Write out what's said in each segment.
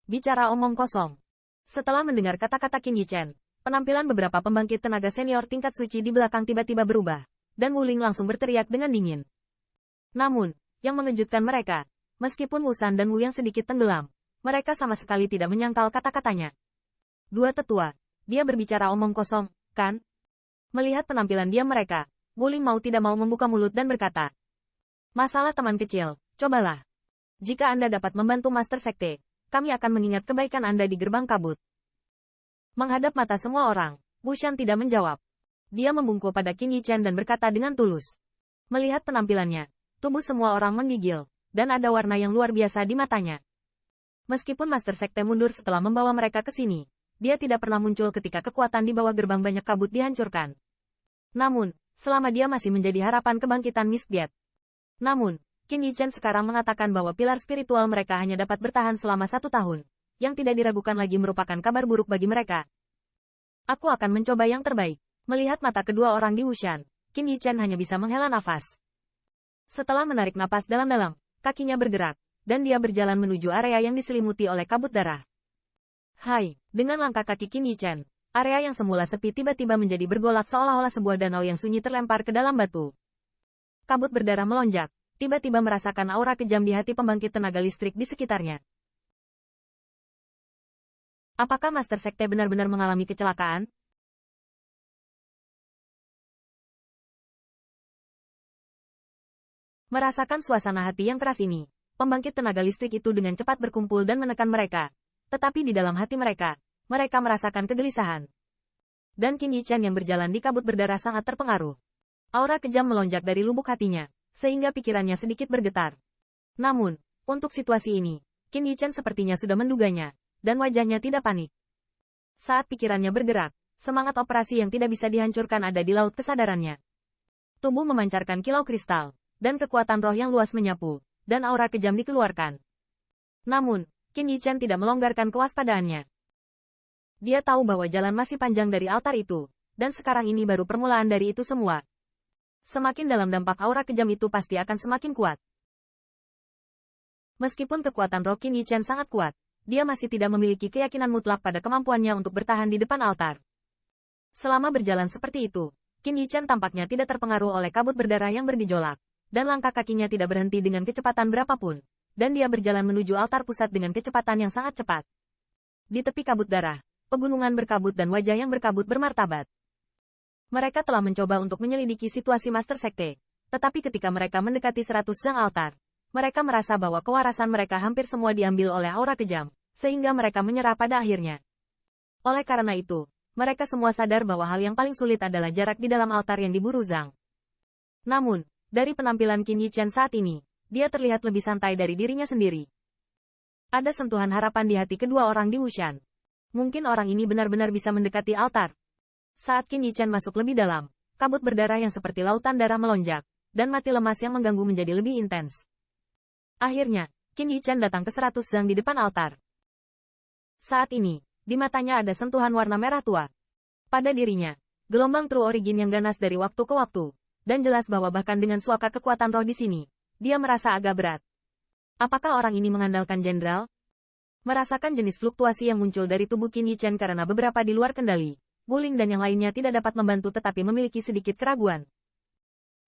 Bicara omong kosong. Setelah mendengar kata-kata Qin Yichen, penampilan beberapa pembangkit tenaga senior tingkat suci di belakang tiba-tiba berubah, dan Wuling langsung berteriak dengan dingin. Namun, yang mengejutkan mereka, meskipun Wu Shan dan Wu yang sedikit tenggelam, mereka sama sekali tidak menyangkal kata-katanya. Dua tetua, dia berbicara omong kosong, kan? Melihat penampilan diam mereka, Wuling mau tidak mau membuka mulut dan berkata, "Masalah teman kecil, cobalah. Jika Anda dapat membantu Master Sekte, kami akan mengingat kebaikan Anda di gerbang kabut." Menghadap mata semua orang, Wu Shan tidak menjawab. Dia membungkuk pada Qin Yichen dan berkata dengan tulus. Melihat penampilannya, tubuh semua orang menggigil, dan ada warna yang luar biasa di matanya. Meskipun Master Sekte mundur setelah membawa mereka ke sini, dia tidak pernah muncul ketika kekuatan di bawah gerbang banyak kabut dihancurkan. Namun, selama dia masih menjadi harapan kebangkitan Misdiat. Namun, Qin Yichen sekarang mengatakan bahwa pilar spiritual mereka hanya dapat bertahan selama 1 tahun, yang tidak diragukan lagi merupakan kabar buruk bagi mereka. Aku akan mencoba yang terbaik. Melihat mata kedua orang di Wushan, Qin Yichen hanya bisa menghela nafas. Setelah menarik napas dalam-dalam, kakinya bergerak, dan dia berjalan menuju area yang diselimuti oleh kabut darah. Hai, dengan langkah kaki Qin Yichen, area yang semula sepi tiba-tiba menjadi bergolak seolah-olah sebuah danau yang sunyi terlempar ke dalam batu. Kabut berdarah melonjak, tiba-tiba merasakan aura kejam di hati pembangkit tenaga listrik di sekitarnya. Apakah Master Sekte benar-benar mengalami kecelakaan? Merasakan suasana hati yang keras ini, pembangkit tenaga listrik itu dengan cepat berkumpul dan menekan mereka. Tetapi di dalam hati mereka merasakan kegelisahan. Dan Qin Yichen yang berjalan di kabut berdarah sangat terpengaruh. Aura kejam melonjak dari lubuk hatinya, sehingga pikirannya sedikit bergetar. Namun, untuk situasi ini, Qin Yichen sepertinya sudah menduganya, dan wajahnya tidak panik. Saat pikirannya bergerak, semangat operasi yang tidak bisa dihancurkan ada di laut kesadarannya. Tubuh memancarkan kilau kristal, dan kekuatan roh yang luas menyapu, dan aura kejam dikeluarkan. Namun, Qin Yichen tidak melonggarkan kewaspadaannya. Dia tahu bahwa jalan masih panjang dari altar itu, dan sekarang ini baru permulaan dari itu semua. Semakin dalam dampak aura kejam itu pasti akan semakin kuat. Meskipun kekuatan roh Qin Yichen sangat kuat, dia masih tidak memiliki keyakinan mutlak pada kemampuannya untuk bertahan di depan altar. Selama berjalan seperti itu, Qin Yichen tampaknya tidak terpengaruh oleh kabut berdarah yang bergejolak, dan langkah kakinya tidak berhenti dengan kecepatan berapapun, dan dia berjalan menuju altar pusat dengan kecepatan yang sangat cepat. Di tepi kabut darah, pegunungan berkabut dan wajah yang berkabut bermartabat. Mereka telah mencoba untuk menyelidiki situasi Master Sekte, tetapi ketika mereka mendekati 100 zang altar, mereka merasa bahwa kewarasan mereka hampir semua diambil oleh aura kejam, sehingga mereka menyerah pada akhirnya. Oleh karena itu, mereka semua sadar bahwa hal yang paling sulit adalah jarak di dalam altar yang diburu Zhang. Namun, dari penampilan Qin Yichen saat ini, dia terlihat lebih santai dari dirinya sendiri. Ada sentuhan harapan di hati kedua orang di Wushan. Mungkin orang ini benar-benar bisa mendekati altar. Saat Qin Yichen masuk lebih dalam, kabut berdarah yang seperti lautan darah melonjak, dan mati lemas yang mengganggu menjadi lebih intens. Akhirnya, Qin Yichen datang ke 100 zang di depan altar. Saat ini, di matanya ada sentuhan warna merah tua. Pada dirinya, gelombang True Origin yang ganas dari waktu ke waktu, dan jelas bahwa bahkan dengan suaka kekuatan roh di sini, dia merasa agak berat. Apakah orang ini mengandalkan jenderal? Merasakan jenis fluktuasi yang muncul dari tubuh Qin Yichen karena beberapa di luar kendali, Wuling dan yang lainnya tidak dapat membantu tetapi memiliki sedikit keraguan.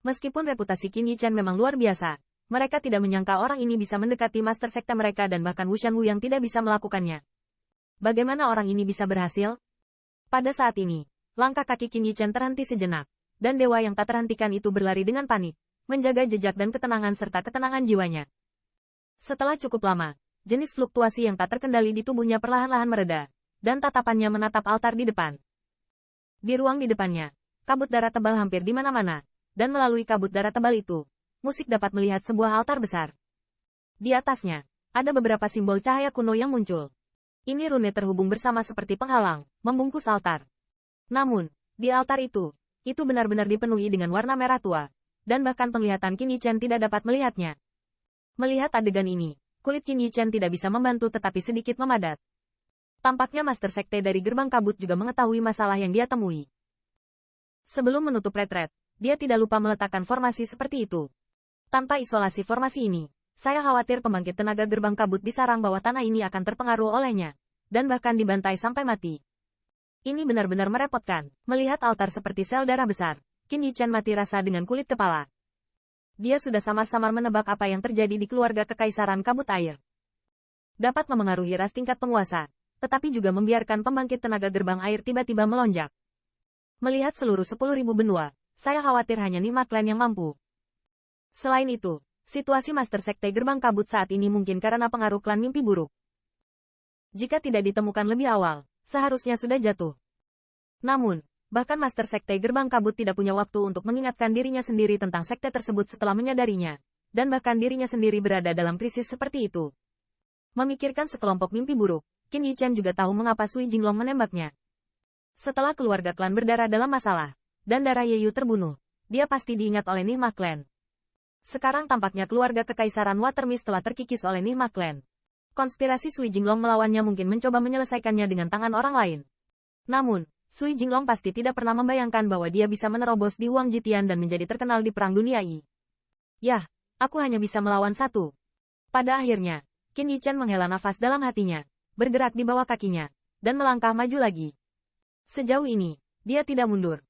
Meskipun reputasi Qin Yichen memang luar biasa, mereka tidak menyangka orang ini bisa mendekati Master Sekte mereka dan bahkan Wu Shan Wu yang tidak bisa melakukannya. Bagaimana orang ini bisa berhasil? Pada saat ini, langkah kaki Qin Yichen terhenti sejenak, dan dewa yang tak terhentikan itu berlari dengan panik, menjaga jejak dan ketenangan serta ketenangan jiwanya. Setelah cukup lama, jenis fluktuasi yang tak terkendali di tubuhnya perlahan-lahan mereda, dan tatapannya menatap altar di depan. Di ruang di depannya, kabut darah tebal hampir di mana-mana, dan melalui kabut darah tebal itu, musik dapat melihat sebuah altar besar. Di atasnya, ada beberapa simbol cahaya kuno yang muncul. Ini rune terhubung bersama seperti penghalang, membungkus altar. Namun, di altar itu benar-benar dipenuhi dengan warna merah tua, dan bahkan penglihatan Qin Yichen tidak dapat melihatnya. Melihat adegan ini, kulit Qin Yichen tidak bisa membantu tetapi sedikit memadat. Tampaknya Master Sekte dari gerbang kabut juga mengetahui masalah yang dia temui. Sebelum menutup retret, dia tidak lupa meletakkan formasi seperti itu. Tanpa isolasi formasi ini, Saya khawatir pembangkit tenaga gerbang kabut di sarang bawah tanah ini akan terpengaruh olehnya. Dan bahkan dibantai sampai mati. Ini benar-benar merepotkan. Melihat altar seperti sel darah besar, Qin Yichan mati rasa dengan kulit kepala. Dia sudah samar-samar menebak apa yang terjadi di keluarga kekaisaran kabut air. Dapat memengaruhi ras tingkat penguasa, tetapi juga membiarkan pembangkit tenaga gerbang air tiba-tiba melonjak. Melihat seluruh 10.000 benua, saya khawatir hanya 5 klan yang mampu. Selain itu, situasi Master Sekte Gerbang Kabut saat ini mungkin karena pengaruh klan mimpi buruk. Jika tidak ditemukan lebih awal, seharusnya sudah jatuh. Namun, bahkan Master Sekte Gerbang Kabut tidak punya waktu untuk mengingatkan dirinya sendiri tentang sekte tersebut setelah menyadarinya, dan bahkan dirinya sendiri berada dalam krisis seperti itu. Memikirkan sekelompok mimpi buruk, Qin Yichan juga tahu mengapa Sui Jinglong menembaknya. Setelah keluarga klan berdarah dalam masalah, dan darah Yeyu terbunuh, dia pasti diingat oleh Nihma Clan. Sekarang tampaknya keluarga kekaisaran Watermist telah terkikis oleh Nihma Clan. Konspirasi Sui Jinglong melawannya mungkin mencoba menyelesaikannya dengan tangan orang lain. Namun, Sui Jinglong pasti tidak pernah membayangkan bahwa dia bisa menerobos di Wang Jitian dan menjadi terkenal di Perang Dunia I. Yah, aku hanya bisa melawan satu. Pada akhirnya, Qin Yichan menghela nafas dalam hatinya, bergerak di bawah kakinya, dan melangkah maju lagi. Sejauh ini, dia tidak mundur.